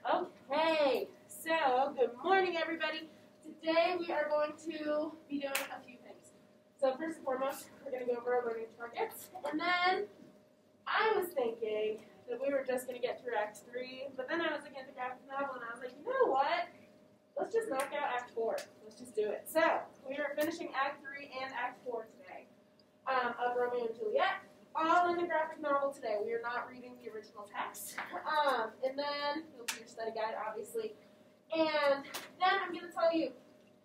Okay, so good morning, everybody. Today we are going to be doing a few things. So first and foremost, we're going to go over our learning targets, and then I was thinking that we were just going to get through Act 3, but then I was looking at the graphic novel, and I was like, you know what? Let's just knock out Act 4. Let's just do it. So we are finishing Act 3 and Act 4 today of Romeo and Juliet. All in the graphic novel today. We are not reading the original text. And then you'll do your study guide, obviously. And then I'm going to tell you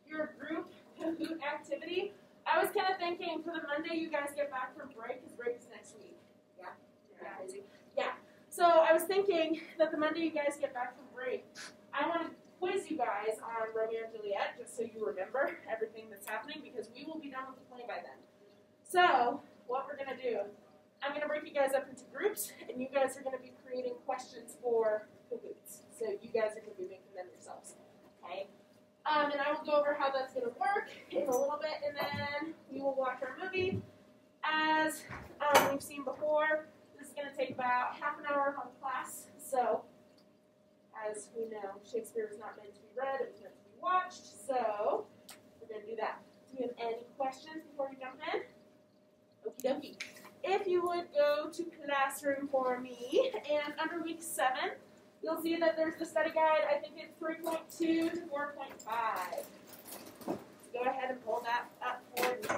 your group Kahoot activity. I was kind of thinking for the Monday you guys get back from break, because break is next week. Yeah? Crazy. Yeah. So I was thinking that the Monday you guys get back from break, I want to quiz you guys on Romeo and Juliet, just so you remember everything that's happening, because we will be done with the play by then. So what we're going to do, I'm going to break you guys up into groups, and you guys are going to be creating questions for Kahoots. So you guys are going to be making them yourselves, okay? And I will go over how that's going to work in a little bit, and then we will watch our movie. As we've seen before, this is going to take about half an hour of class. So, as we know, Shakespeare was not meant to be read, it was meant to be watched. So, we're going to do that. Do you have any questions before we jump in? Okie dokie. If you would go to classroom for me, and under week 7, you'll see that there's the study guide. I think it's 3.2 to 4.5. So go ahead and pull that up for me.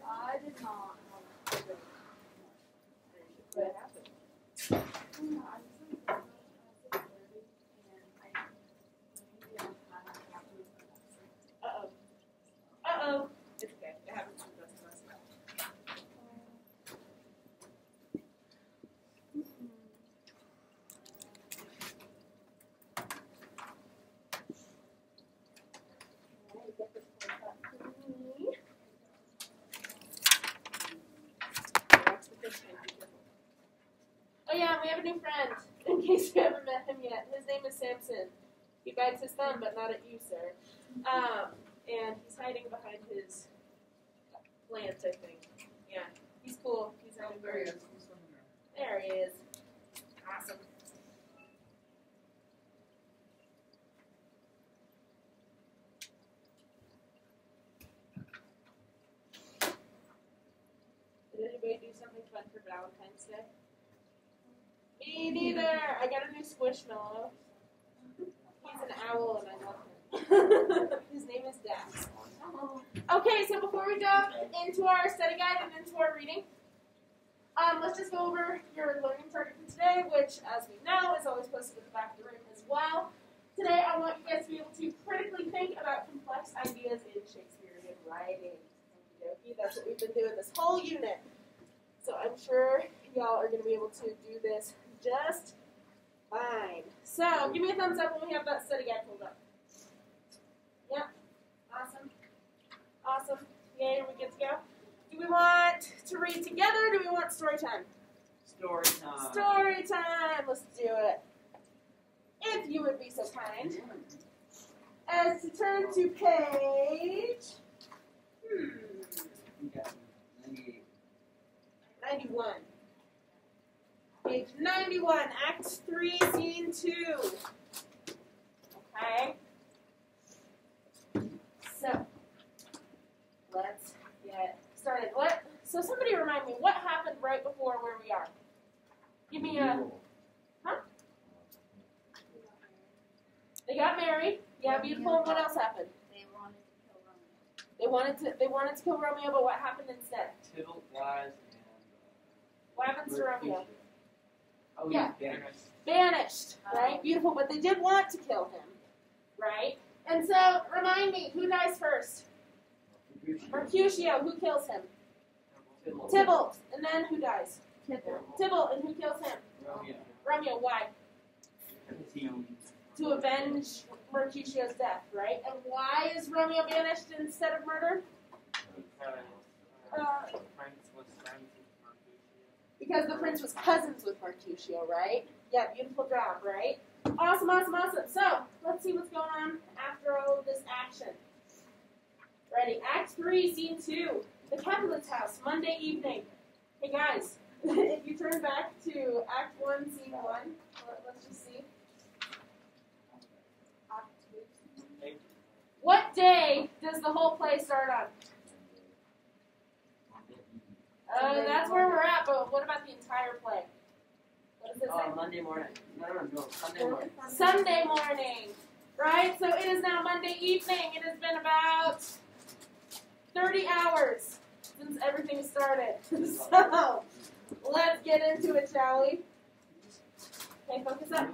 I did not. What happened? Uh-oh. It's okay. It happens to the rest of us. Okay, get this pulled up for me. Watch the fish tank, be careful. Oh yeah, we have a new friend, in case you haven't met him yet. His name is Samson. He bites his thumb, but not at you, sir. And he's hiding behind his plant, I think. Yeah, he's cool. He's hiding very good. There he is. Awesome. Did anybody do something fun for Valentine's Day? Me neither. I got a new Squishmallow. He's an owl, and I love him. His name is Dax. Okay, so before we go into our study guide and into our reading, let's just go over your learning target for today, which, as we know, is always posted at the back of the room as well. Today, I want you guys to be able to critically think about complex ideas in Shakespearean writing. Okey-dokey, that's what we've been doing this whole unit. So I'm sure y'all are going to be able to do this just fine. So give me a thumbs up when we have that study guide pulled up. Yep. Awesome. Awesome. Yay, are we good to go? Do we want to read together, or do we want story time? Story time. Story time. Let's do it. If you would be so kind as to turn to page 91. Page 91, Act 3, Scene 2. Okay? So, let's get started. So somebody remind me, what happened right before where we are? Give me a, huh? They got married. Yeah, beautiful. And what else happened? They wanted to kill Romeo. They wanted to kill Romeo, but what happened instead? Tybalt lies What happens to Romeo? Oh, Yeah. banished. Banished, right? Beautiful, but they did want to kill him, right? And so, remind me, who dies first? Mercutio. Who kills him? Tybalt. And then who dies? Tybalt. And who kills him? Romeo. Romeo. Why? Because To avenge Mercutio's death, right? And why is Romeo banished instead of murdered? Because the prince was cousins with Mercutio, right? Yeah, beautiful job, right? Awesome, awesome, awesome. So, let's see what's going on after all of this action. Ready? Act 3, Scene 2. The Capulets' house, Monday evening. Hey guys, if you turn back to Act 1, Scene 1. Let's just see. What day does the whole play start on? That's where we're at, but what about the entire play? What does it say? Monday morning. No, Sunday morning. Sunday morning, right? So it is now Monday evening. It has been about 30 hours since everything started. So let's get into it, shall we? Okay, focus up.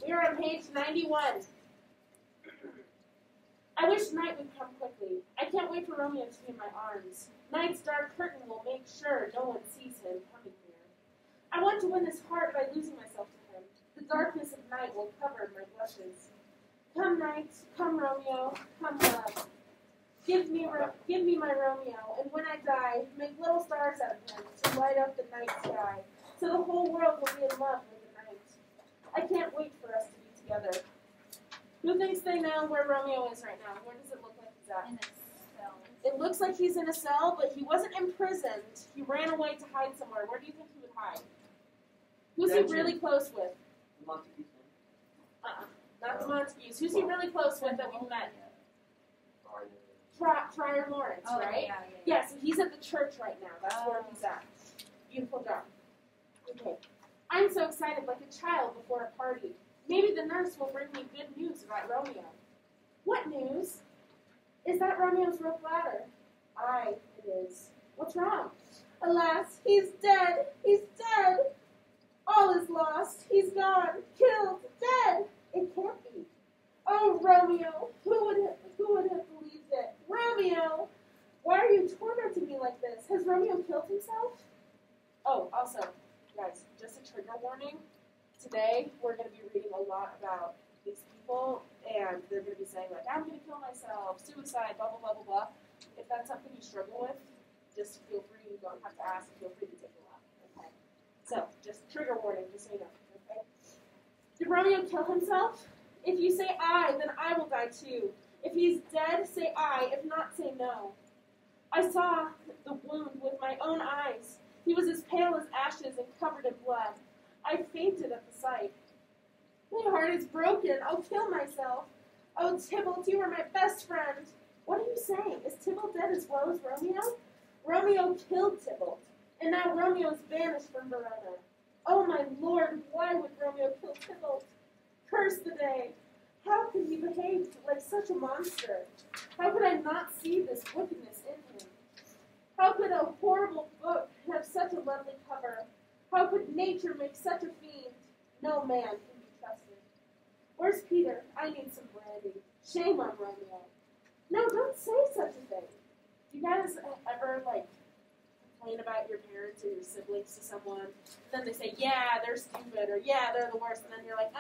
We are on page 91. I wish night would come quickly. I can't wait for Romeo to be in my arms. Night's dark curtain will make sure no one sees him coming here. I want to win his heart by losing myself to him. The darkness of night will cover my blushes. Come night, come Romeo, come love. Give me my Romeo, and when I die, make little stars out of him to light up the night sky, so the whole world will be in love with the night. I can't wait for us to be together. Who thinks they know where Romeo is right now? Where does it look like he's at? In a cell. It looks like he's in a cell, but he wasn't imprisoned. He ran away to hide somewhere. Where do you think he would hide? Who's he really close with? Montagues. Not the Montagues. Who's he really close with that we've met? Friar Lawrence, right? Yeah, so he's at the church right now. That's where he's at. Beautiful job. Okay. I'm so excited like a child before a party. Maybe the nurse will bring me good news about Romeo. What news? Is that Romeo's rope ladder? Aye, it is. What's wrong? Alas, he's dead! He's dead! All is lost. He's gone. Killed. Dead. It can't be. Oh, Romeo! Who would have believed it? Romeo! Why are you tormenting me like this? Has Romeo killed himself? Oh, also, guys, just a trigger warning. Today, we're going to be reading a lot about these people, and they're going to be saying, like, I'm going to kill myself, suicide, blah, blah, blah, blah, blah. If that's something you struggle with, just feel free. You don't have to ask. Feel free to take a laugh. Okay? So, just trigger warning, just so you know. Okay? Did Romeo kill himself? If you say I, then I will die too. If he's dead, say I. If not, say no. I saw the wound with my own eyes. He was as pale as ashes and covered in blood. I fainted at the sight. My heart is broken. I'll kill myself. Oh, Tybalt, you were my best friend. What are you saying? Is Tybalt dead as well as Romeo? Romeo killed Tybalt, and now Romeo is banished from Verona. Oh, my lord, why would Romeo kill Tybalt? Curse the day. How could he behave like such a monster? How could I not see this wickedness in him? How could a horrible book have such a lovely cover? How could nature make such a fiend? No man can be trusted. Where's Peter? I need some brandy. Shame on Romeo. No, don't say such a thing. Do you guys ever, complain about your parents or your siblings to someone, and then they say, yeah, they're stupid, or yeah, they're the worst, and then you're like,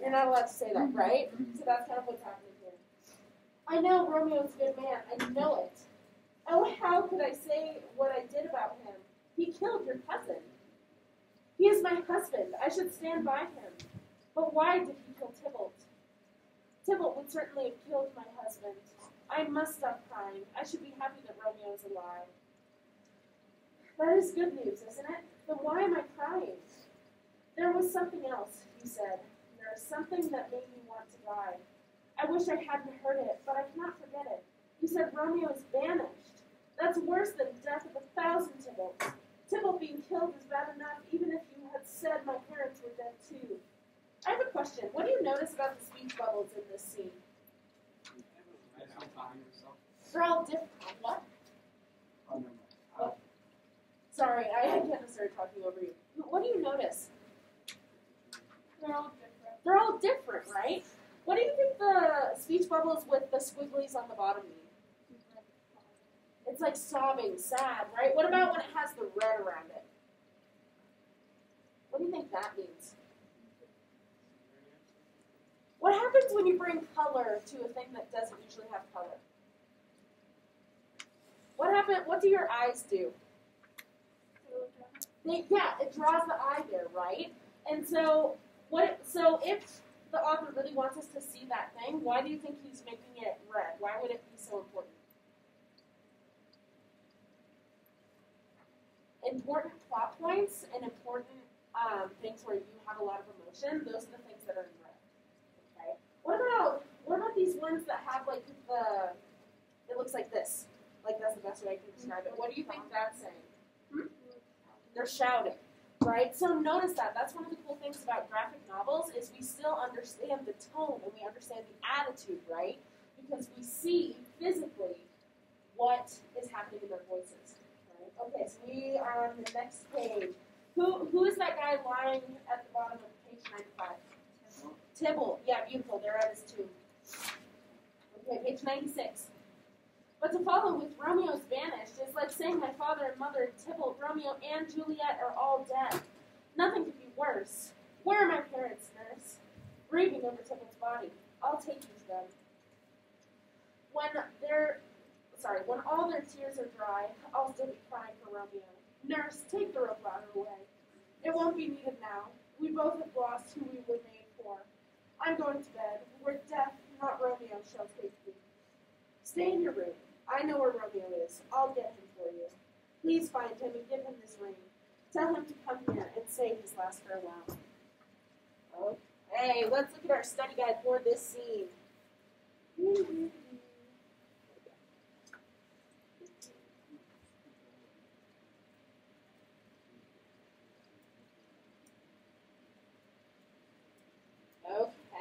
You're not allowed to say that, right? So that's kind of what's happening here. I know Romeo's a good man. I know it. Oh, how could I say what I did about him? He killed your cousin. He is my husband. I should stand by him. But why did he kill Tybalt? Tybalt would certainly have killed my husband. I must stop crying. I should be happy that Romeo is alive. That is good news, isn't it? Then why am I crying? There was something else, you said. There is something that made me want to die. I wish I hadn't heard it, but I cannot forget it. You said Romeo is banished. That's worse than the death of 1,000 Tybalts. Tybalt being killed is bad enough, even if you had said my parents were dead too. I have a question. What do you notice about the speech bubbles in this scene? They're all different. What? What? Sorry, I kind of started talking over you. What do you notice? They're all different. They're all different, right? What do you think the speech bubbles with the squigglies on the bottom mean? It's like sobbing, sad, right? What about when it has the red around it? What do you think that means? What happens when you bring color to a thing that doesn't usually have color? What do your eyes do? It draws the eye there, right? And so if the author really wants us to see that thing, why do you think he's making it red? Why would it be so important? Important plot points and important things where you have a lot of emotion, those are the things that are in red. Okay. What about these ones that have like it looks like this? Like that's the best way I can describe it. What do you think that's saying? They're shouting, right? So notice that. That's one of the cool things about graphic novels is we still understand the tone and we understand the attitude, right? Because we see physically what is happening in their voices. Right? Okay, so we are on the next page. Who is that guy lying at the bottom of page 95? Tybalt. Yeah, beautiful. They're at his tomb. Okay, page 96. But to follow with Romeo's banished is like saying my father and mother, Tybalt, Romeo, and Juliet are all dead. Nothing could be worse. Where are my parents, nurse? Grieving over Tybalt's body. I'll take you to them. When all their tears are dry, I'll still be crying for Romeo. Nurse, take the rope ladder away. It won't be needed now. We both have lost who we were made for. I'm going to bed, where death, not Romeo, shall take me. Stay in your room. I know where Romeo is. I'll get him for you. Please find him and give him this ring. Tell him to come here and say his last farewell. Okay, let's look at our study guide for this scene.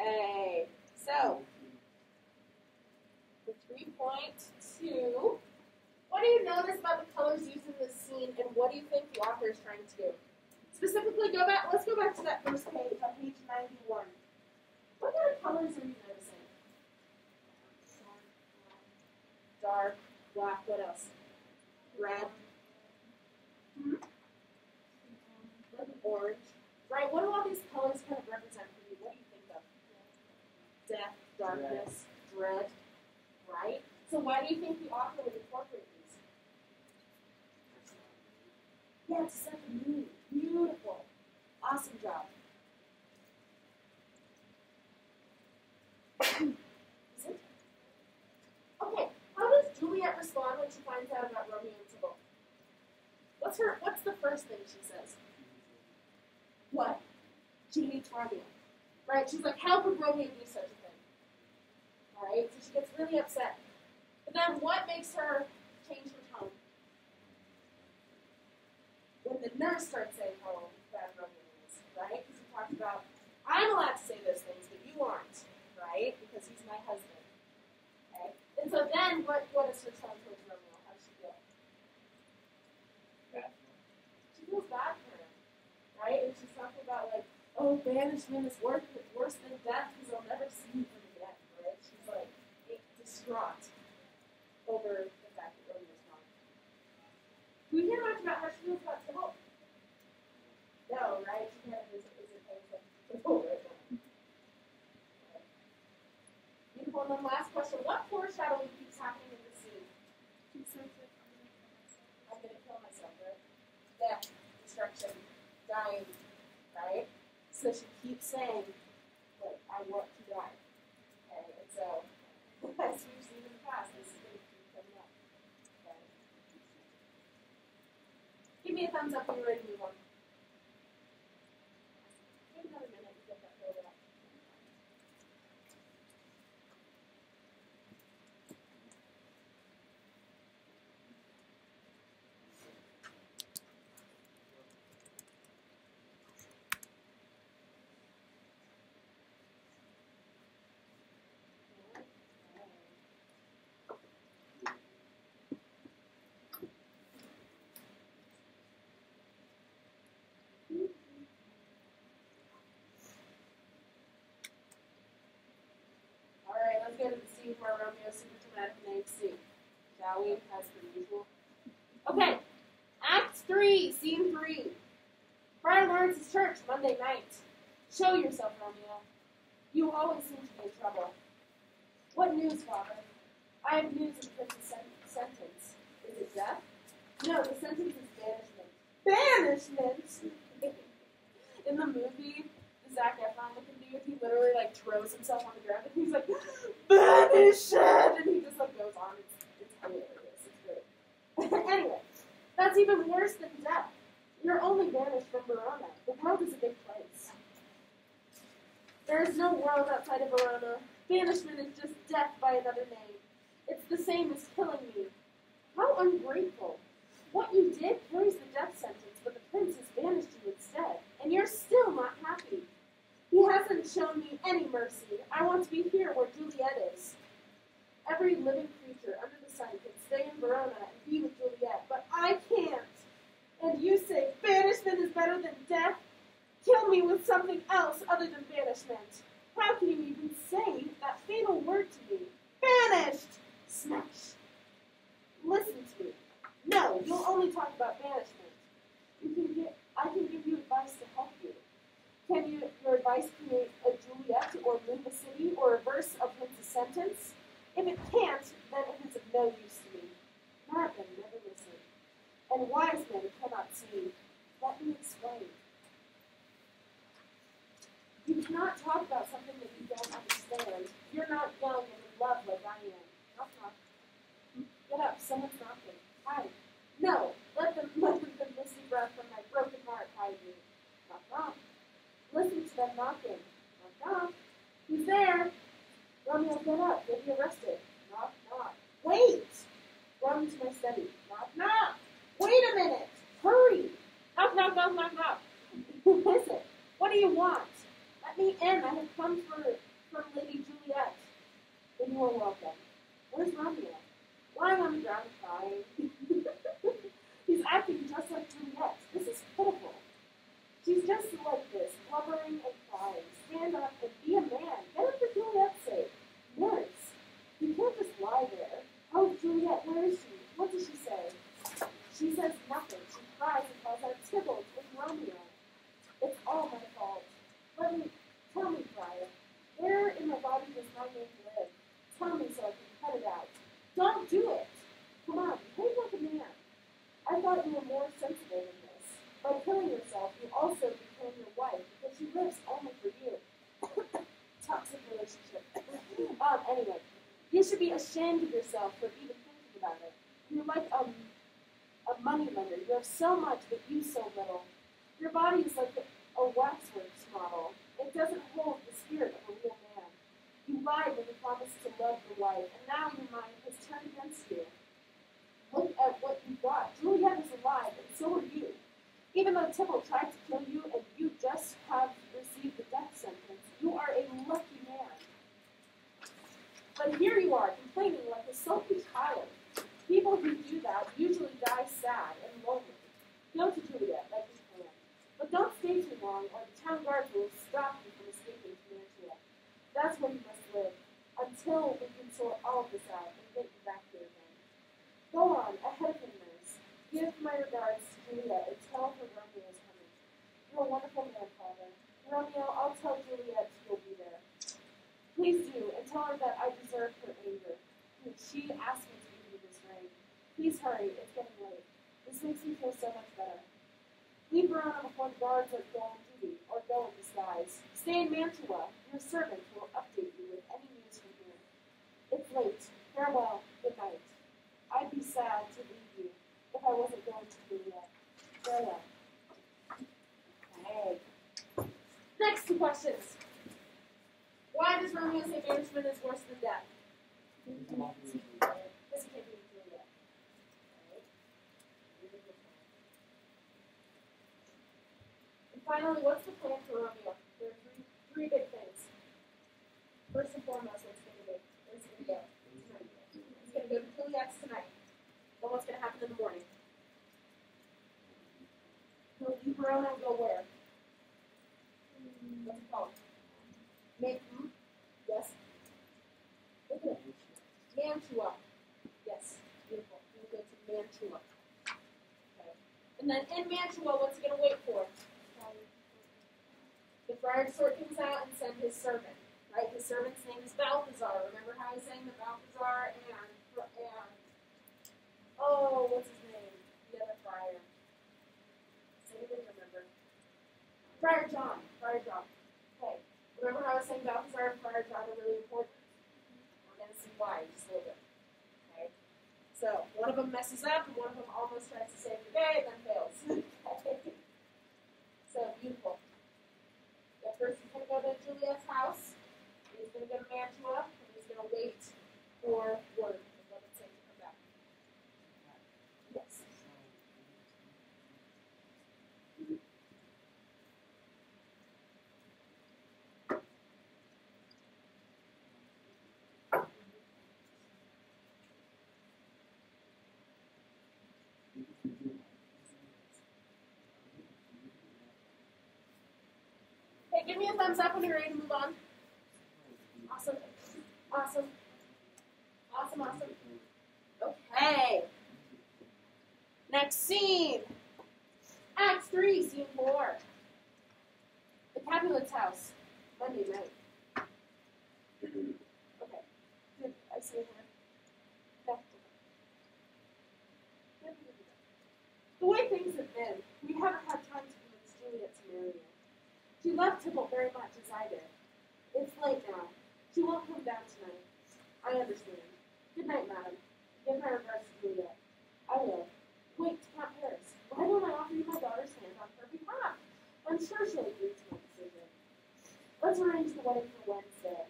Okay, so for 3.2, what do you notice about the colors used in this scene, and what do you think the author is trying to do? Specifically, let's go back to that first page on page 91. What kind of colors are you noticing? Dark, black, what else? Red. Orange. Right, what do all these colors kind of represent for you? What do you think of? Death, darkness, dread, right? So why do you think the author would incorporate these? Yeah, it's set the mood. Beautiful. Awesome job. Is it? Okay, how does Juliet respond when she finds out about Romeo and Tybalt? What's the first thing she says? What? She hates Romeo. Right? She's like, how could Romeo do such a thing? Alright? So she gets really upset. But then what makes her change her tone? When the nurse starts saying how bad Romeo is, right? Because he talks about, I'm allowed to say those things, but you aren't, right? Because he's my husband. Okay? And so then what is her tone towards Romeo? How does she feel? Bad. She feels bad for him. Right? And she's talking about like, oh, banishment is worse than death because I'll never see him again. Right? She's like distraught over the fact that Romeo's gone. Do we hear much about how she feels about Tybalt? No, right? She kind of isn't paying attention to Tybalt right now. Okay. Beautiful. And then last question: what foreshadowing keeps happening in the scene? I'm gonna kill myself, right? Death, destruction. Dying, right? So she keeps saying, like, I want to die. Okay, and so, as we've seen in the past, this is going to keep coming up. Okay? Give me a thumbs up when you're ready to move on. Give another minute to get that filled out. Alright, let's go to the scene where Romeo's super dramatic name C. Shall we? As per usual. Okay. Act 3, Scene 3. Friar Lawrence's church, Monday night. Show yourself, Romeo. You always seem to be in trouble. What news, Father? I have news of the sentence. Is it death? No, the sentence is banishment. Banishment? In the movie, the Zac Efron looking dude, he literally like throws himself on the ground and he's like, banished! And he just like goes on. It's hilarious. It's great. Anyway, that's even worse than death. You're only banished from Verona. The world is a big place. There is no world outside of Verona. Banishment is just death by another name. It's the same as killing me. How ungrateful. What you did carries the death sentence, but the prince has banished you instead, and you're still not happy. He hasn't shown me any mercy. I want to be here where Juliet is. Every living creature under the sun can stay in Verona and be with Juliet, but I can't. And you say banishment is better than death? Kill me with something else other than banishment. How can you even say that fatal word to me? Banished! Smash! Listen to me. No, you'll only talk about banishment. I can give you advice to help you. Can your advice create a Juliet or move a city or reverse a prince's sentence? If it can't, then it is of no use to me. Madmen never listen, and wise men cannot see. Let me explain. You cannot talk about something that you don't understand. You're not young and in love like I am. Knock, knock. Get up, someone's knocking. Hi. No, let the misty breath from my broken heart hide you. Knock, knock. Listen to them knocking. Knock, knock. Who's there? Romeo, get up. You'll be arrested. Knock, knock. Wait! Run to my study. Knock, knock. Wait a minute. Hurry. Knock, knock, knock, knock, knock. Who is it? What do you want? Let me in. I have come for Lady Juliet. Then you are welcome. Where's Romeo? Lying on the ground crying. He's acting just like Juliet. This is pitiful. She's just like this, blubbering and crying. Stand up and be a man. Get up for Juliet's sake. Nurse, you can't just lie there. Oh, Juliet, where is she? What does she say? She says nothing. She cries and calls out Tybalt with Romeo. It's all my fault. Tell me, Friar, where in my body does my name live? Tell me so I can cut it out. Don't do it. Come on, behave like a man. I thought you were more sensible than this. By killing yourself, you also became your wife because she lives only for you. Toxic relationship. Anyway, you should be ashamed of yourself for even thinking about it. You're like a moneylender. You have so much, but use so little. Your body is like a waxworks model. It doesn't hold the spirit of a real man. You lied when you promised to love your wife, and now your mind has turned against you. Look at what you got. Juliet is alive, and so are you. Even though Tybalt tried to kill you, and you just have received the death sentence, you are a lucky man. But here you are, complaining like a sulky child. People who do that usually die sad and lonely. Go to Juliet, like you plan. But don't stay too long, or the town guards will stop you from escaping to Mantua. That's where you must live, until we can sort all of this out and get you back here again. Go on, ahead of him, nurse. Give my regards to Juliet and tell her Romeo is coming. You're a wonderful man, Father. Romeo, I'll tell Juliet you'll be there. Please do, and tell her that I deserve her anger. She asked me to give you this ring. Please hurry, it's getting late. This makes me feel so much better. Leave Verona before the guards are go on duty, or go in disguise. Stay in Mantua. Your servant will update you with any news from here. It's late. Farewell. Good night. I'd be sad to leave you if I wasn't going to Juliet. Farewell. Okay. Next two questions. Why does Romeo say banishment is worse than death? Because he can't be with Juliet. Okay. And finally, what's the plan for Romeo? There are three big things. First and foremost, what's going to do? Where's he going to go? Tonight. He's going to go to Juliet's tonight. Then what's going to happen in the morning? He'll leave Verona and go where? What's it called? Yes. Look at it. Mantua. Yes. Beautiful. We'll go to Mantua. Okay. And then in Mantua, what's he going to wait for? The friar to sort things out and send his servant. Right? His servant's name is Balthazar. Remember how he's saying that Balthazar and what's his name? The other friar. Does anybody remember? Friar John. Friar John. Okay. Remember how I was saying Balthazar and Friar John are really important? We're going to see why just a little bit. Okay? So, one of them messes up, and one of them almost tries to save the day, and then fails. Okay? So, beautiful. go to Mantua, and he's going to wait for word from what it's saying to come back. Yes. Hey, give me a thumbs up when you're ready to move on. Awesome. Awesome. Awesome, awesome. Okay. Next scene. Act 3, Scene 4. The Capulets' house. Monday night. Okay. Good. I see it here. No. The way things have been, we haven't had time to convince Juliet to marry you. She loved Tybalt very much as I did. It's late now. She won't come down tonight. I understand. Good night, madam. Give my regards to Juliet. I will. Wait, Count Paris. Why don't I offer you my daughter's hand on her behalf? I'm sure she'll agree to my decision. Let's arrange the wedding for Wednesday.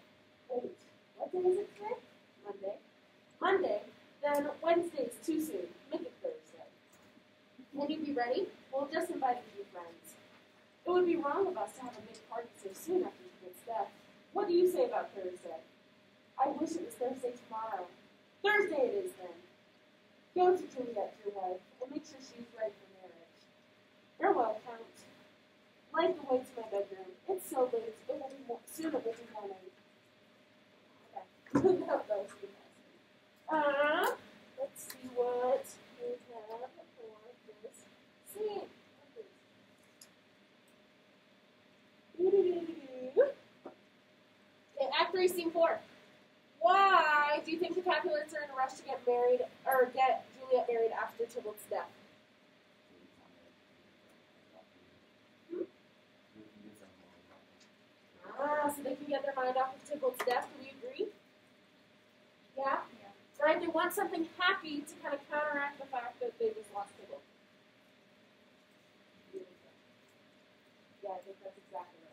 Wait, what day is it today? Monday. Monday? Then Wednesday's too soon. Make it Thursday. Can you be ready? We'll just invite a few friends. It would be wrong of us to have a big party so soon after Tybald's death. What do you say about Thursday? I wish it was Thursday tomorrow. Thursday it is then. Go to Juliet, your wife, and make sure she's ready for marriage. Farewell, Count. Light the way to my bedroom. It's so late. It will be soon. It will be morning. Okay. That was good. Let's see what we have for this scene. Okay, Act 3, Scene 4. Why do you think the Capulets are in a rush to get married or get Juliet married after Tybalt's death? So they can get their mind off of Tybalt's death. Do we agree? Yeah? Right? They want something happy to kind of counteract the fact that they just lost Tybalt. Yeah, I think that's exactly right.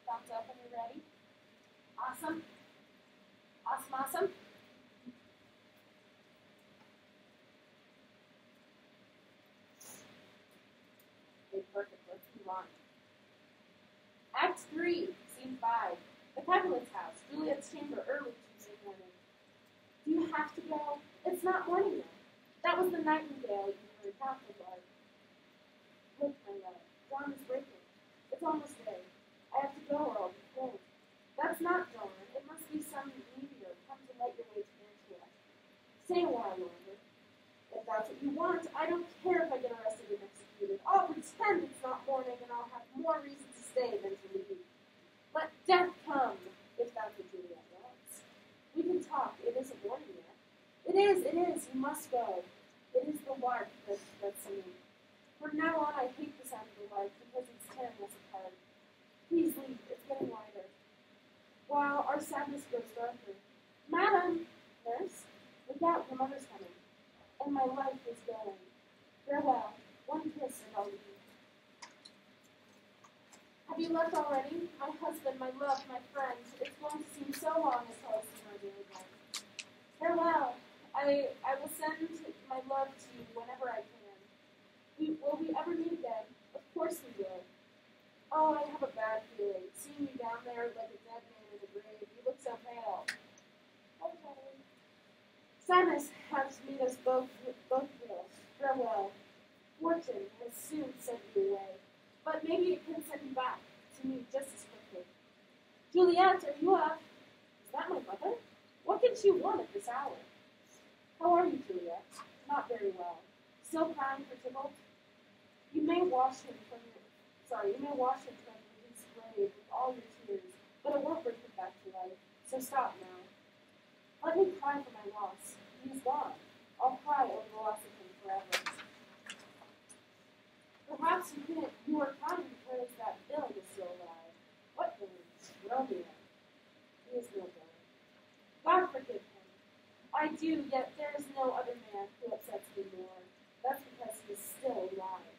Thumbs up when you're ready. Awesome. Awesome, awesome. Okay, perfect. Let's move on. Act 3, Scene 5. The Capulets' house. Juliet's chamber early Tuesday morning. Do you have to go? It's not morning yet. That was the nightingale you heard half the light. Look, my love. Dawn is breaking. It's almost day. I have to go or I'll be cold. That's not dawn. It must be some meteor come to light your way to Mantua. Stay a while longer. If that's what you want, I don't care if I get arrested and executed. I'll pretend it's not morning and I'll have more reason to stay than to leave. Let death come, if that's what Juliet wants. We can talk. It isn't morning yet. It is. You must go. It is the lark that's singing. From now on, I hate the sound of the lark because it's tearing us apart. Please leave. It's getting lighter. While our sadness grows darker. Madam! Nurse? Look out, your mother's coming. And my life is going. Farewell. One kiss and I'll leave. Have you left already? My husband, my love, my friend. It's going to seem so long until I see my dear again. Farewell. I will send my love to you whenever I can. Will we ever meet again? Of course we will. Oh, I have a bad feeling. Seeing you down there like a dead man in the grave, you look so pale. Okay. Sadness has made us both ill. Farewell. Fortune has soon sent you away, but maybe it can send you back to me just as quickly. Juliet, are you up? Is that my mother? What can she want at this hour? How are you, Juliet? Not very well. Still crying for Tybalt? You may wash him from his grave with all your tears, but it won't bring him back to life. So stop now. Let me cry for my loss. He's gone. I'll cry over the loss of him forever. Perhaps you are crying because that villain is still alive. do, yet there is no other man who upsets me more. That's because he is still alive.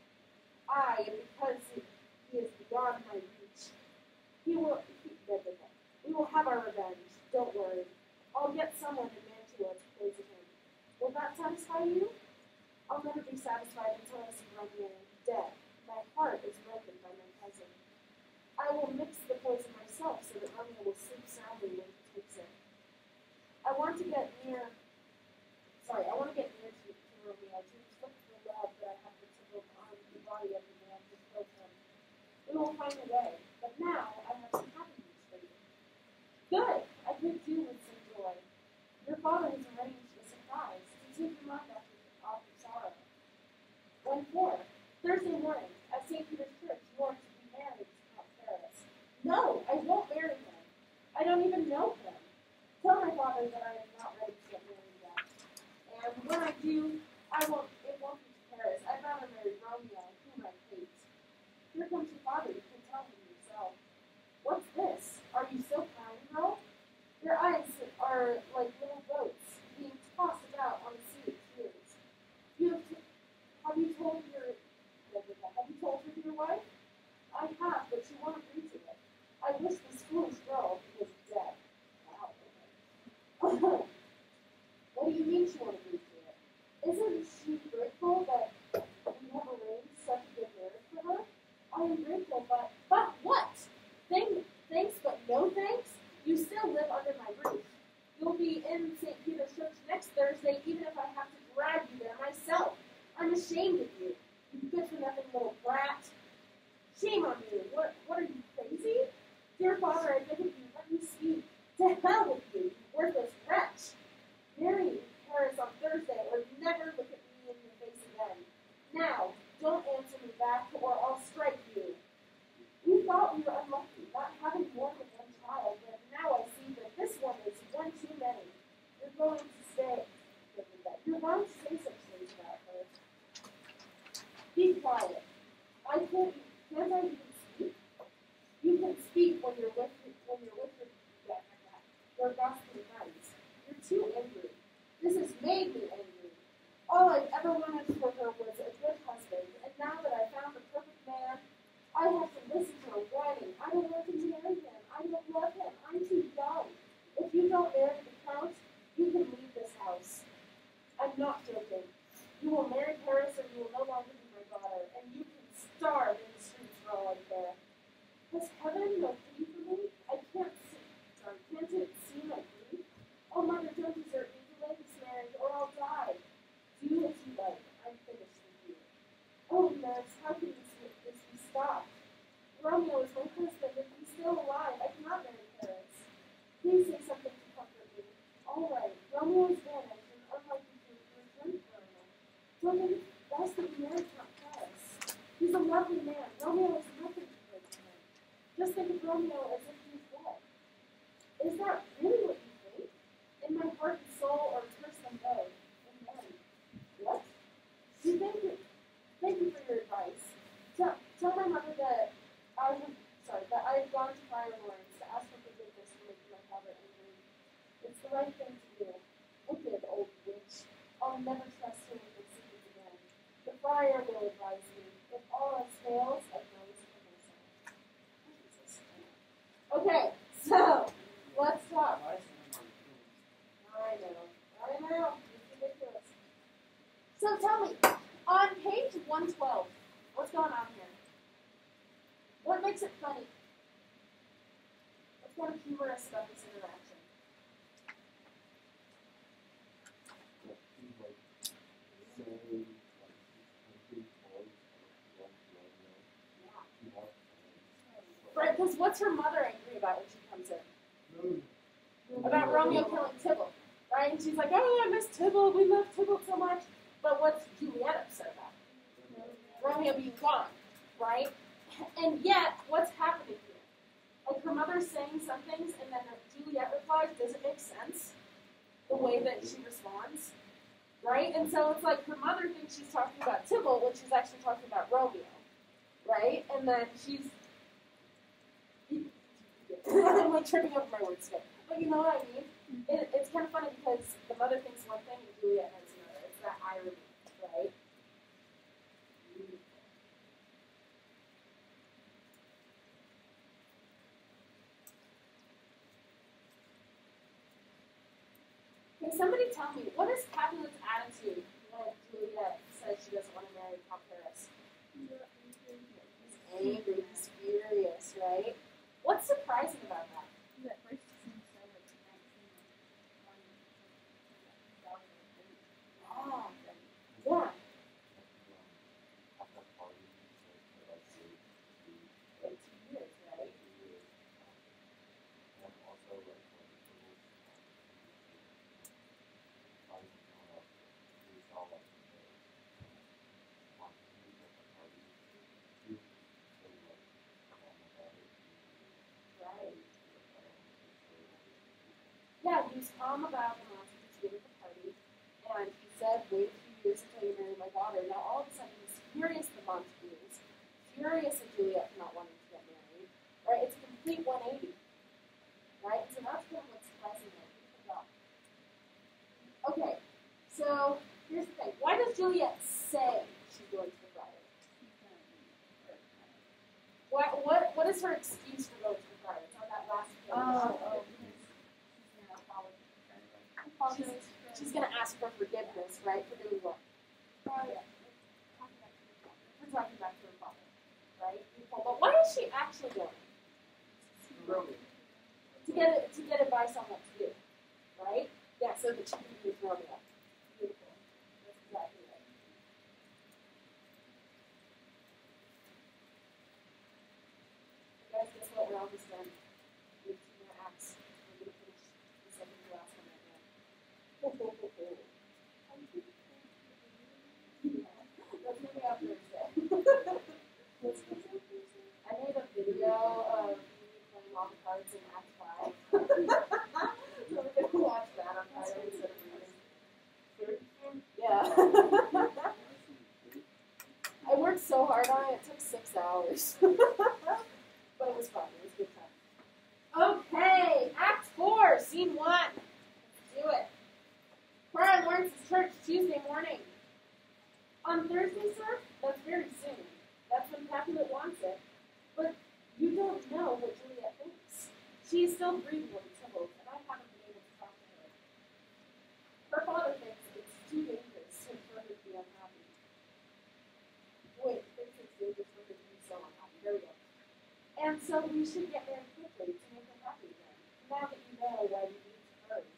And because he is beyond my reach, we will have our revenge. Don't worry. I'll get someone in Mantua to poison him. Will that satisfy you? I'll never be satisfied until I see Romeo dead. My heart is broken by my cousin. I will mix the poison myself so that Romeo will sleep soundly when he takes it. I want to get near to Romeo to inflict the love that I have to tickle on the body of the man who killed him. We will find a way, but now I have some happy news for you. Good! I could do with some joy. Your father has arranged a surprise to take your mind off of sorrow. When for? Thursday morning, at St. Peter's Church, you are to be married to Count Paris. No, I won't marry him. I don't even know him. Tell my father that I am not ready to get married yet. And when I do, it won't be to Paris. I'd rather marry Romeo, whom I hate. Here comes your father. You can tell him yourself. What's this? Are you still crying, girl? Your eyes are like little boats being tossed about on a sea of tears. Have you told her, dear wife? I have, but she won't agree to it. I wish this foolish girl was dead. Wow. Okay. What do you mean she won't agree to it? Isn't she grateful that we have arranged such a good marriage for her? I am grateful, but what? Thanks, but no thanks? You still live under my roof. You'll be in St. Peter's Church next Thursday, even if I have to drag you there myself. I'm ashamed of you, you good-for-nothing little brat. Shame on you. What are you, crazy? Dear father, I beg of you, let me speak. To hell with you, you worthless wretch. Marry me in Paris on Thursday, or never look at me in the face again. Now, don't answer me back, or I'll strike you. We thought we were unlucky, not having more than one child, but now I see that this one is one too many. You're going to say such things about her. Be quiet. Can't I even speak? You can speak when you're with your gossiping friends. You're too angry. This has made me angry. All I've ever wanted for her was a good husband, and now that I found the perfect man, I have to listen to her whining. I don't want to marry him. I don't love him. I'm too young. If you don't marry the Count, you can leave this house. I'm not joking. You will marry Paris, or you will no longer be my daughter, and you can starve in the streets for all I care. Has heaven no pity for me? Can't it see my grief? Oh, mother, don't desert me. Delay this marriage, or I'll die. Do as you like. I'm finished with you. Oh, nurse, how can this be stopped? Romeo is my husband, and he's still alive. I cannot marry Paris. Please say something to comfort me. All right, Romeo is vanished, and unlikely to return forever. So then, that's the marriage Count Paris. He's a lovely man. Romeo is nothing compared to him. Just think of Romeo as if he was dead. Is that really what you think? In my heart and soul, or curse them both? Amen. What? Thank you for your advice. Tell my mother that I have gone to Friar Lawrence to ask for forgiveness for making my father angry. It's the right thing to do. Wicked old witch. I'll never trust him with secrets again. The friar will advise me. If all else fails, I can always for myself. Okay, so let's talk. I know. It's ridiculous. So tell me, on page 112, what's going on here? What makes it funny? What's kind of humorous about this interaction? Right, because what's her mother angry about when she comes in? About Romeo killing Tybalt, right? And she's like, oh, I miss Tybalt. We love Tybalt so much. But what's Juliet upset about? Romeo being gone, right? And yet, what's happening here? Like, her mother's saying some things, and then Juliet replies, does it make sense? The way that she responds, right? And so it's like her mother thinks she's talking about Tybalt when she's actually talking about Romeo, right? And then she's... I'm like tripping over my words today. But you know what I mean? It's kind of funny because the mother thinks one thing and Juliet has another. It's that irony, right? Can somebody tell me, what is Capulet's attitude when Juliet says she doesn't want to marry Count Paris? He's angry, he's furious, right? What's surprising about that? At first it seems so like 19 Yeah. Like 2 years, right? Right. Yeah, he was calm about the monsters being at the party, and he said, wait a few years until you marry my daughter. Now all of a sudden he's furious at the Montagues, furious at Juliet for not wanting to get married. Right? It's a complete 180. Right? So that's kind of what's surprising me. Okay, so here's the thing. Why does Juliet say she's going to the friar? What is her excuse for going to the friar? It's on that last page. She's going to ask for forgiveness, right? For doing what? For talking back to her father, right? But why is she actually going? To get advice on what to do, right? Yeah, so that she can use Romeo. Beautiful. That's exactly right. Guys, guess what? We're almost done. We have 2 more acts. We're going to finish the second to last one right now. That's going to be out Thursday. I made a video of me playing all the cards in Act 5. So we're going to watch that on Friday instead of reading. Yeah. I worked so hard on it, it took 6 hours. But it was fun, it was a good time. Okay, Act 4, Scene 1. Let's do it. Brian Lawrence's church, Tuesday morning. On Thursday, sir? That's very soon. That's when Capulet wants it. But you don't know what Juliet thinks. She is still breathing with trouble, and I haven't been able to talk to her. Her father thinks it's too dangerous for her to be unhappy. Wait, thinks it's dangerous for her to be so unhappy. There we go. And so we should get married quickly to make her happy again. Now that you know why you need to hurry.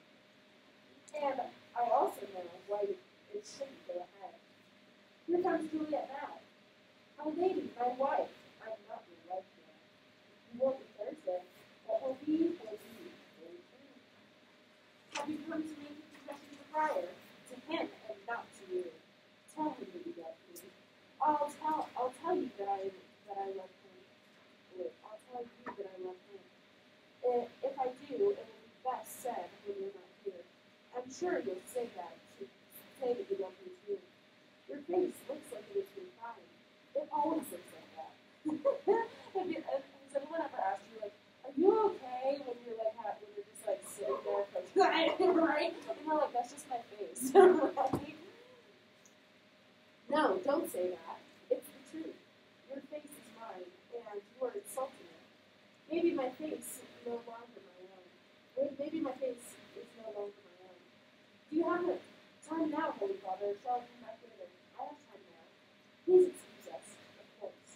And I also know why it shouldn't go ahead. Here comes Juliet now. My lady, my wife. I'm not your wife yet. You won't be Thursday. What will be, will be. Very true. Have you come to make a confession to the friar? To him and not to you. Tell him that you love me. I'll tell you that I love him. I'll tell you that I love him. If I do, it will be best said when you're not here. I'm sure you'll say that you love me too. Your face looks like it is been crying. It always looks like that. Has anyone ever asked you, like, are you okay when you're like when you're just like sitting there like right? And you're like, that's just my face. Right? No, don't say that. It's the truth. Your face is mine, and you are insulting it. Maybe my face is no longer my own. Maybe my face is no longer my own. Do you have time now, Holy Father? Shall I come back later? I have time now. Please excuse us, of course.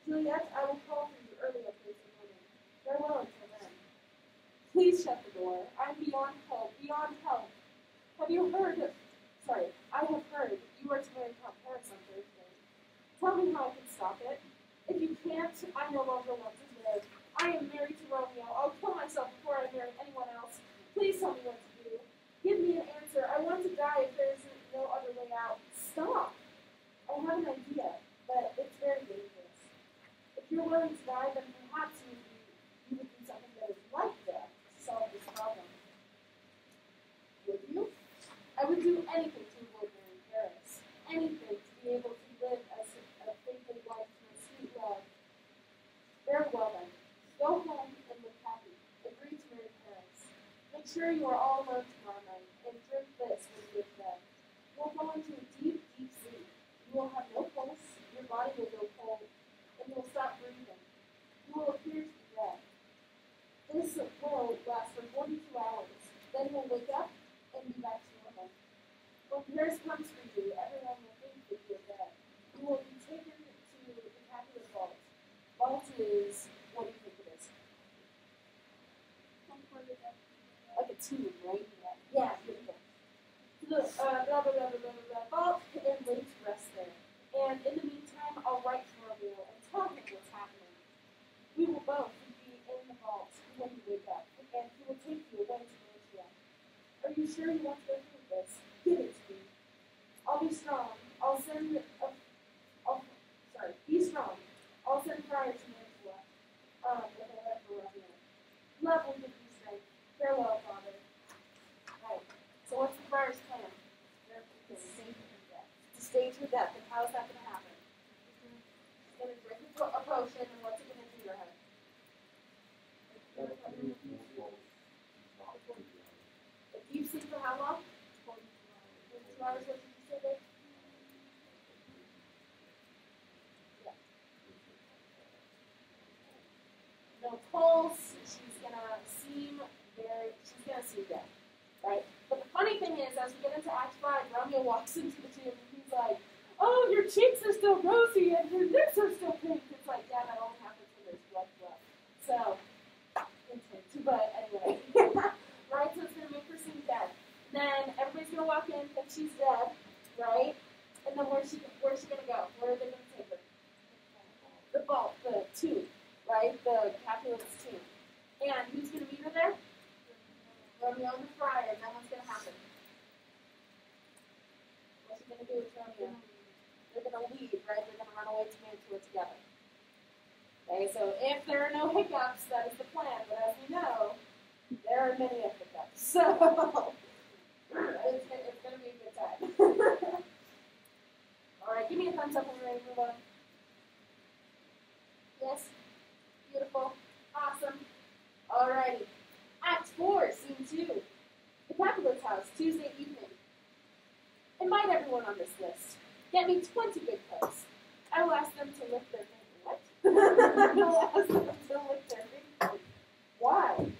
Juliet, I will call for you early on Thursday morning. Farewell until then. Please shut the door. I'm beyond help, beyond help. Have you heard? Sorry, I have heard you are to marry Count Paris on Thursday. Tell me how I can stop it. If you can't, I no longer want to live. I am married to Romeo. I'll kill myself before I marry anyone else. Please tell me what to do. Give me an answer. I want to die if there is no other way out. Stop. I have an idea, but it's very dangerous. If you're willing to die, then perhaps you would do something that is like death to solve this problem. Would you? I would do anything to avoid marrying Paris. Anything to be able to live as a faithful wife to my sweet love. Very well then. Go home and live happy. Agree to marry Paris. Make sure sure you are all alone tomorrow night, and drink this when you go to bed. You will go into a deep, deep sleep. You will have no pulse, your body will go cold, and you will stop breathing. You will appear to be dead. This will last for 42 hours. Then you will wake up and be back to normal. When nurse comes for you, everyone will think that you are dead. You will be taken to the capulet vault. Vault is, what do you think it is? Like a tomb, right? Yeah, beautiful. To the blah, blah, blah, blah, blah, blah, vault and lay to rest there. And in the meantime, I'll write to Romeo and tell him what's happening. We will both be in the vault when you wake up, and he will take you away to Russia. Are you sure you want to go through this? Give it to me. I'll be strong. Be strong. I'll send Friar to Mantua with a letter for Romeo. Love will give you strength. Farewell, Father. Right. So what's the friar's plan? To stage her death. And how's that going to happen? She's going to drink a potion, and what's it going to do to her? A deep sleep for how long? 42 hours. What did you say, Dave? Yeah. No pulse. She's gonna seem dead, right? But the funny thing is, as we get into Act 5, Romeo walks into the tomb and he's like, "Oh, your cheeks are still rosy and your lips are still pink." It's like, yeah, that only happens when there's blood flow. So, but anyway, right? So it's gonna make her seem dead. Then everybody's gonna walk in, think she's dead, right? And then where's she gonna go? Where are they gonna take her? The vault, the tomb, right? The Capulet's tomb. And who's gonna meet her there? Romeo and the friar. And then what's gonna happen? What's she gonna do with Romeo? They're gonna leave, right? They're gonna run away to Mantua together. Okay, so if there are no hiccups, that is the plan. But as we know, there are many hiccups. So it's going to be a good time. All right, give me a thumbs up when you're ready to move on. Yes? Beautiful. Awesome. All righty. Act 4, Scene 2. The Capulet's house, Tuesday evening. Invite everyone on this list. Get me 20 big cups. I will ask them to lift their finger. What? I will ask them to lift their finger. Why?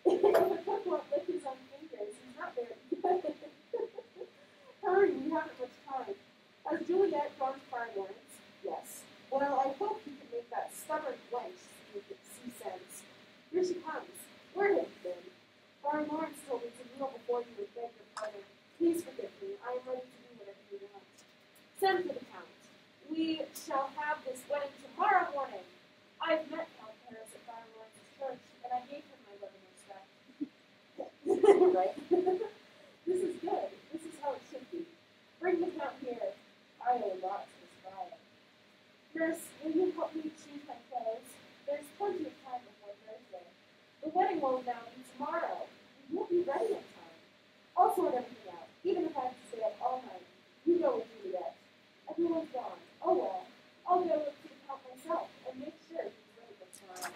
If a cook won't lick his own fingers, he's not very good. Hurry, we haven't much time. Has Juliet gone to Friar Lawrence? Yes. Well, I hope he can make that stubborn wench see sense. Here she comes. Where have you been? Friar Lawrence told me to kneel before you and beg your pardon. Please forgive me. I am ready to do whatever you want. Send for the Count. We shall have this wedding tomorrow morning. I've met Count Paris at Friar Lawrence's church, and I gave him my love and respect. Right? This is good. This is how it should be. Bring the Count here. I owe a lot to this friar. Nurse, will you help me choose my clothes? There's plenty of time before Thursday. The wedding won't now be tomorrow. We won't be ready in time. I'll sort everything out, even if I have to stay up all night. You go with Juliet. Everyone's gone. Oh well. I'll go to the Count myself and make sure he's ready for tomorrow.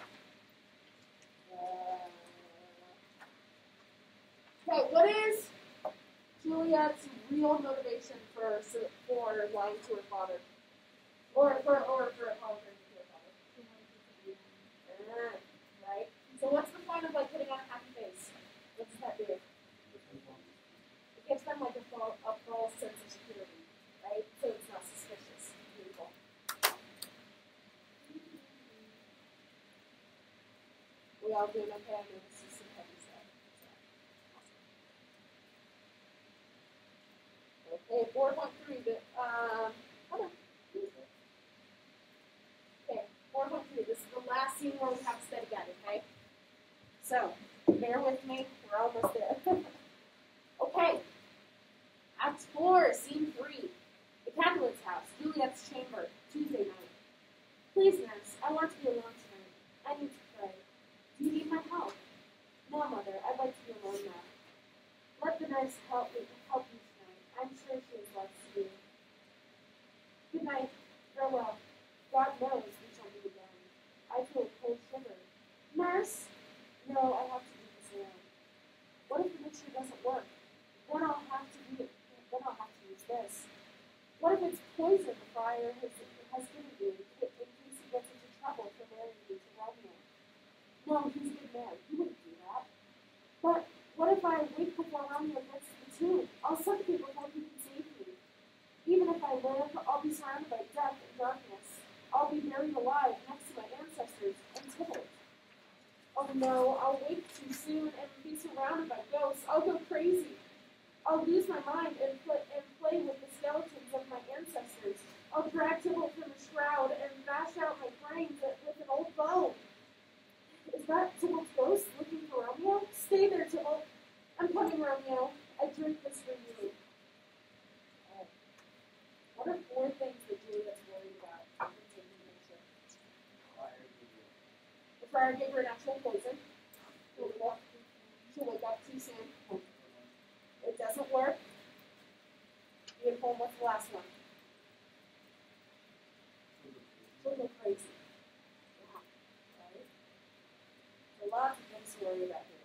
Okay, what is Juliet's real motivation for lying to her father? Or for apologizing to her father? Right? So what's the point of putting on a happy face? What does that do? It gives them a false sense of security, right? So it's not suspicious. Beautiful. We all doing okay? I know this is some heavy stuff. Okay, 4.3, but, hold on. Okay, 4.3, this is the last scene where we have to stay together, okay? So, bear with me, we're almost there. Okay, Act 4, Scene 3, the Capulet's house, Juliet's chamber, Tuesday night. Please, nurse, I want to be alone tonight. I need to pray. Do you need my help? No, Mother, I'd like to be alone now. Let the nurse help you tonight. I'm sure she has lots to do. Good night. Farewell. God knows we shall meet again. I feel a cold shiver. Nurse? No, I have to do this alone. What if the has given you in case he gets into trouble for marrying you to Romeo. No, he's a good man. He wouldn't do that. But what if I wait before Romeo gets to the tomb? I'll suffocate before he can save me. Even if I live, I'll be surrounded by death and darkness. I'll be buried alive next to my ancestors and Tybalt. Oh no, I'll wake too soon and be surrounded by ghosts. I'll go crazy. I'll lose my mind and play with the skeletons of my ancestors. I'll drag Tybalt from the shroud and mash out my brains with an old bone. Is that Tybalt's ghost looking for Romeo? Stay there, Tybalt. I'm coming, Romeo. I drink this for you. What are 4 things that Juliet's worried about in taking the ship? The friar gave her an actual poison. She'll wake up too soon. It doesn't work. Beautiful. What's the last one? She'll go crazy. Yeah. Right? So lots of things to worry about here.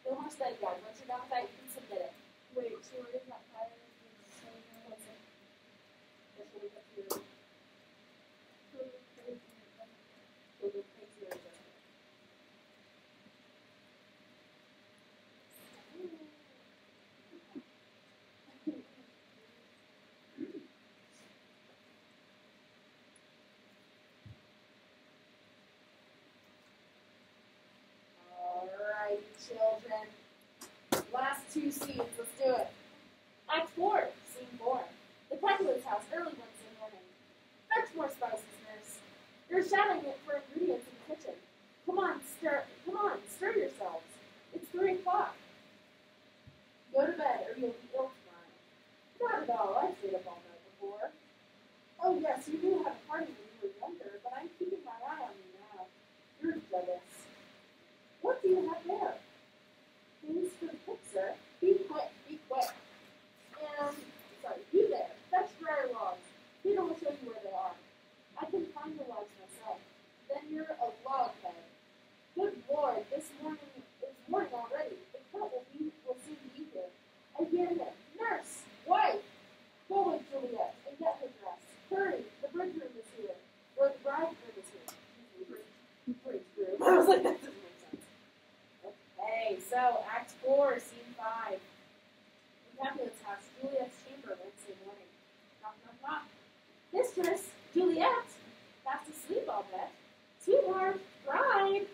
No more study guide. Once you're done with that, you can submit it. Wait, so what is that fire? That's what we got here. She'll go crazy or it doesn't. Alright, children. Last 2 scenes. Let's do it. Act 4, Scene 4. The Pecklow's house, early Wednesday morning. Fetch more spices, nurse. You're shouting it for ingredients in the kitchen. Come on, stir yourselves. It's 3 o'clock. Go to bed, or you'll be ill tomorrow. Not at all. I've stayed up all night before. Oh, yes, you do have a party when you were younger, but I'm keeping my eye on you now. You're jealous. What do you have there? Things for the cook, sir. Be quick, be quick. And, sorry, you there. Fetch dryer logs. Peter will show you where they are. I can find the logs myself. Then you're a log head. Good Lord, this morning is morning already. The cut will soon be here. I hear him. Nurse! Wife! Go with Juliet and get her dressed. Hurry, the bridegroom is here. Or the bridegroom is here. Bridegroom. I was like, that doesn't make sense. Okay, so Act 4, Scene 5. In Capulet's house, Juliet's chamber, Wednesday morning. Knock, knock, knock. Mistress, Juliet! Fast asleep, I'll bet. Sweetheart, bride!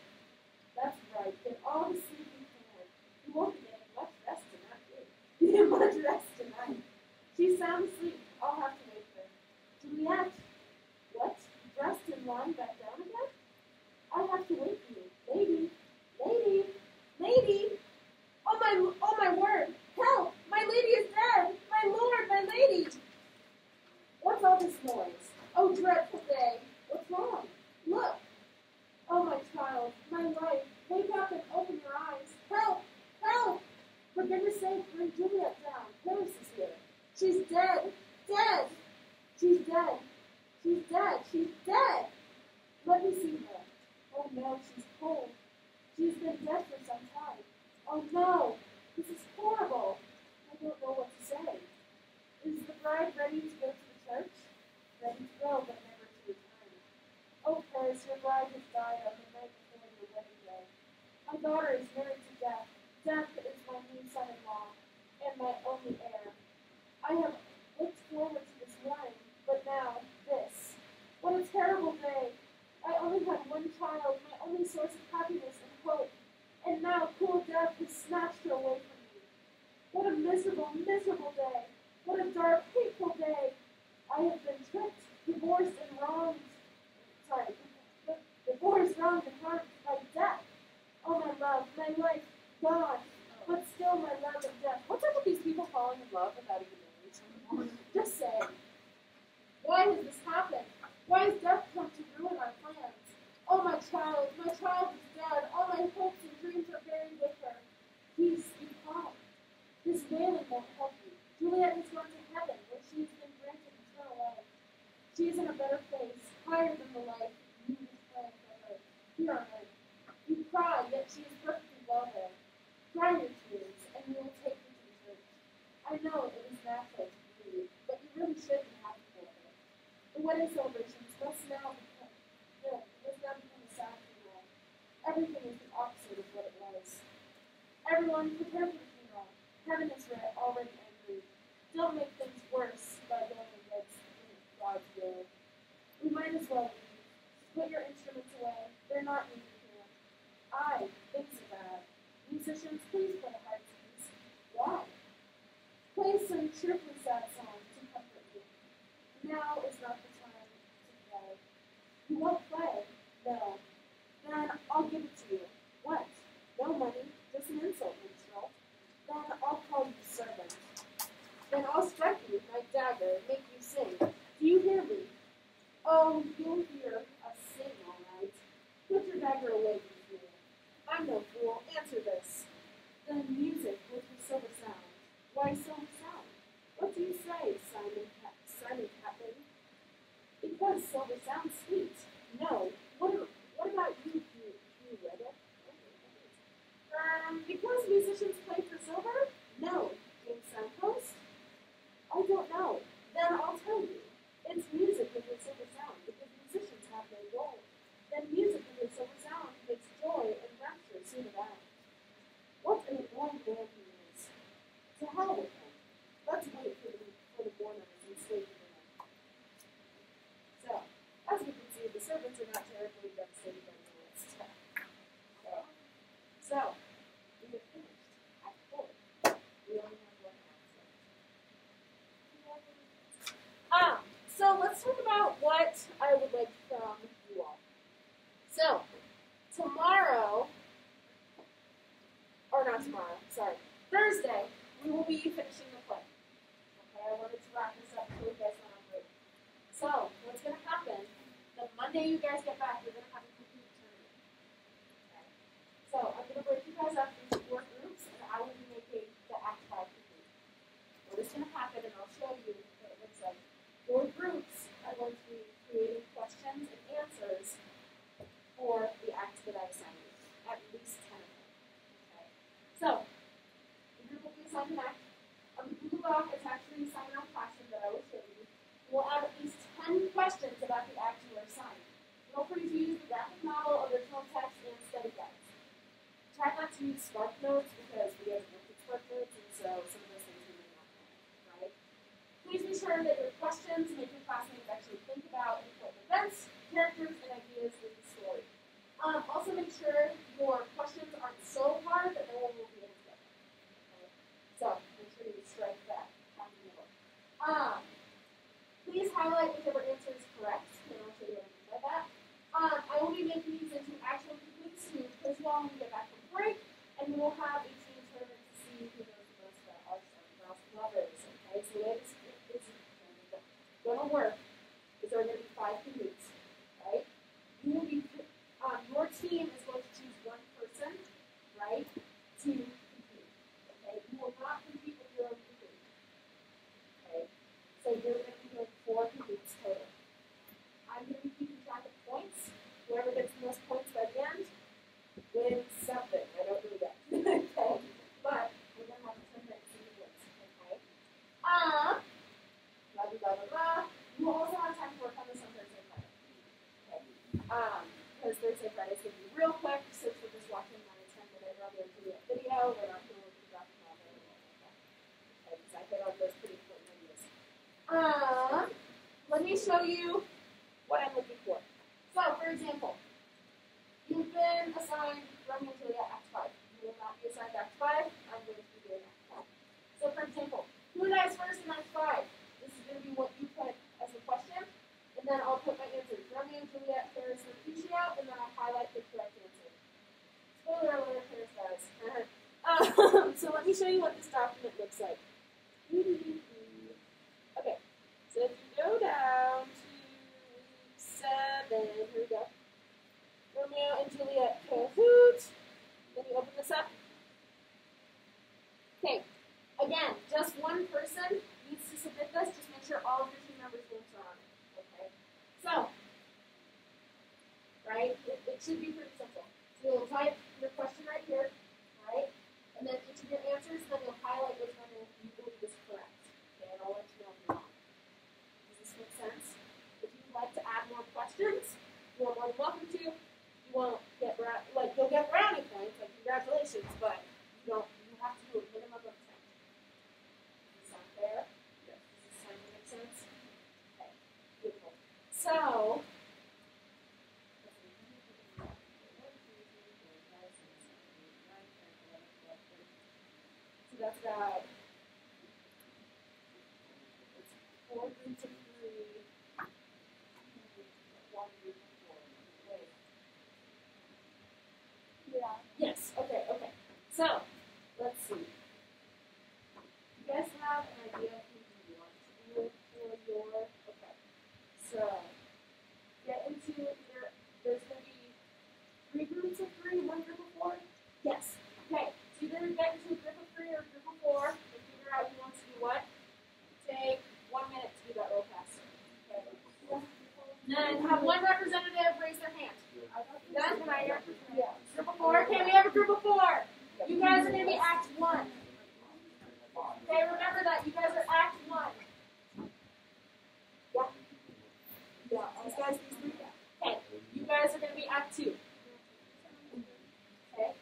That's right, get all the sleep you can. You won't be getting much rest tonight, Get much rest tonight. She's sound asleep. I'll have to wake her. Juliet! What? Dressed and lying back down again? I have to wake you. Lady! Lady! Lady! Oh my word! Help! My lady is dead! My lord, my lady! What's all this noise? Oh, dreadful day! What's wrong? Look! Oh, my child, my life, wake up and open your eyes. Help! Help! For goodness sake, bring Juliet down. Paris is here. She's dead! Dead! She's dead! She's dead! She's dead! Let me see her. Oh no, she's cold. She's been dead for some time. Oh no! This is horrible! I don't know what to say. Is the bride ready to go to the church? Ready to go, but never to return. Oh, Paris, your bride has died on the night before your wedding day. My daughter is married to Death. Death is my new son-in-law, and my only heir. I have looked forward to this morning, but now, this. What a terrible day! I only had one child, my only source of happiness and hope, and now cruel Death has snatched her away from me. What a miserable, miserable day! What a dark, hateful day! I have been tricked, divorced, and wronged. Divorced, wronged, and harmed by Death. Oh, my love, my life, gone. But still, my love and Death. What's up with these people falling in love without even knowing someone? Just say, why has this happened? Why has Death come to ruin our plans? Oh, my child is dead. All my hopes and dreams are buried with her. Please be calm. This wailing won't help you. Juliet has gone to heaven, where she has been granted eternal life. She is in a better place, higher than the life you have planned for her. Here on earth. You cry, yet she is perfectly well there. Dry your tears, and we will take you to the church. I know it is natural to grieve, but you really should be happy for it. The wedding celebrations must now become a sad funeral. Everything is the opposite of what it was. Everyone, prepare for the funeral. Heaven is already angry. Don't make things worse by going against God's will. We might as well leave. Put your instruments away. They're not needed here. Things are bad. Musicians, please play a hard piece. Why? Play some cheerfully sad songs to comfort you. Now is not the time to play. You won't play? No. Then I'll give it to you. What? No money, just an insult, minstrel. Then I'll call you servant. Then I'll strike you with my dagger and make you sing. Do you hear me? Oh, you'll hear us sing, all right. Put your dagger away, you fool. I'm no fool. Answer this. Then music with your silver sound. Why silver sound? What do you say, Simon Catlin? Because silver sounds sweet. No. What about you, read it? Because musicians play for silver? No. King Soundpost? I don't know. Then I'll tell you. It's music with a silver sound, because musicians have no gold. Then music with a silver sound makes joy and rapture soon abound. What an annoying man he is. To hell with him. Let's wait for the mourners and slave women. So, as we can see, the servants are not terribly devastated by the list. So, we have finished Act 4. We only have one act. So let's talk about what I would like from you all. So, tomorrow, or not tomorrow, sorry, Thursday, we will be finishing the play. Okay, I wanted to wrap this up so you guys don't have to wait. So, what's going to happen, the Monday you guys get back, you're going to have a complete tournament. Okay? So, I'm going to break you guys up into 4 groups, and I will be making the Act 5 complete. What is going to happen, and I'll show you what it looks like. 4 groups are going to be creating questions and answers for the acts that I assigned you, at least 10 of them. Okay? So, the group will be assigned an act. On the Google Doc, it's actually a sign-on classroom that I will show you. We'll have at least 10 questions about the act you are assigned. Feel free to use the graphic model, original text, and study guides. Try not to use Spark Notes because we have looked at Spark Notes, and so some of those things we may not know, right? Please be sure that your questions make your classmates actually think about important events, characters, and ideas in the story. Also make sure your questions aren't so hard that no one will be able to get them. Okay? So make sure you strike that happy number. Please highlight whichever answer is correct, and I'll show you what I mean by that. I will be making these into actual complete to quiz while we get back from break, and we will have a team tournament to see who knows the most about us and others. Okay, so it's going to work is there are going to be 5 completes, right? You will be, your team is going to choose 1 person, right, to compete. Okay, you will not compete with your own complete. Okay, so you're going to be doing 4 completes total. I'm going to be keeping track of points. Whoever gets the most points by the end wins something. I don't know yet. Okay, but we're going to have a tournament to see who wins. Okay. Blah, blah, blah, blah. You will also have time to work on this on Thursday and Friday. Okay. Because Thursday and Friday is going to be real quick, since we're just watching my 10-minute Romeo and Juliet video. We're not going to look at the graphic novel or anything like that. Okay, because I hit on those pretty important ideas. Let me show you what I'm looking for. So, for example, you've been assigned Romeo and Juliet Act 5. You will not be assigned Act 5. I'm going to be doing Act 5. So, for example, who dies first in Act 5? This is going to be what you put as a question, and then I'll put my answers. Romeo and Juliet, Paris, Mercutio, and then I'll highlight the correct answer. Spoiler alert, Paris dies. So let me show you what this document looks like. Okay, so if you go down to week 7, here we go. Romeo and Juliet Kahoot. Then you open this up. Okay, again, just 1 person needs to submit this. Just make sure all of your team members' names are on it. Okay? So, right, it should be pretty simple. So you'll type your question right here, right? And then each of your answers, then you'll highlight which one you believe is 4 groups of 3. Yeah. Yes, okay. So, let's see. You guys have an idea of who you want to do for your, okay. So, get into either, there's going to be 3 groups of 3, 1 group of 4? Yes. Okay, so either get into a group of 3 or a group of 4 and figure out who wants to do what. Take 1 minute to do that real fast. Okay. Then have one representative raise their hand. Done? Can I hear? Yeah. Group of 4? Okay, we have a group of 4. You guys are going to be Act 1. Okay, remember that. You guys are Act 1. Yeah. Yeah. These guys, these 3? Yeah. Okay. You guys are going to be Act 2. Okay.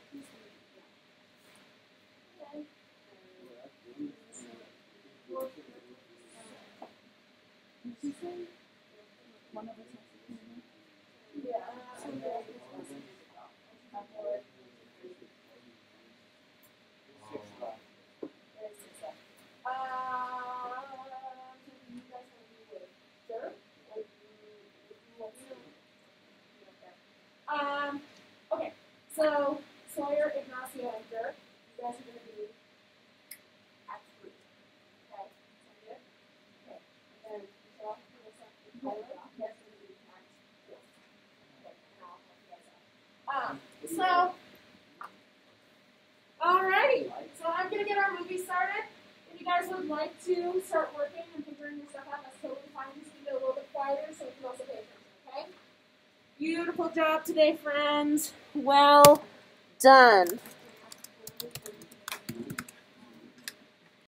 One of us has to come in. Okay, so Sawyer, Ignacio, and Dirk, you guys are going to be Act 3. Okay, sound good? Okay, and then Michelle, Tyler, you guys are going to be Act 4. Okay, and I'll help you guys out. Alrighty, so I'm going to get our movie started. If you guys would like to start working and figuring your stuff out, that's totally fine. Just keep it a little bit quieter so we can also pay attention, okay? Beautiful job today, friends. Well done.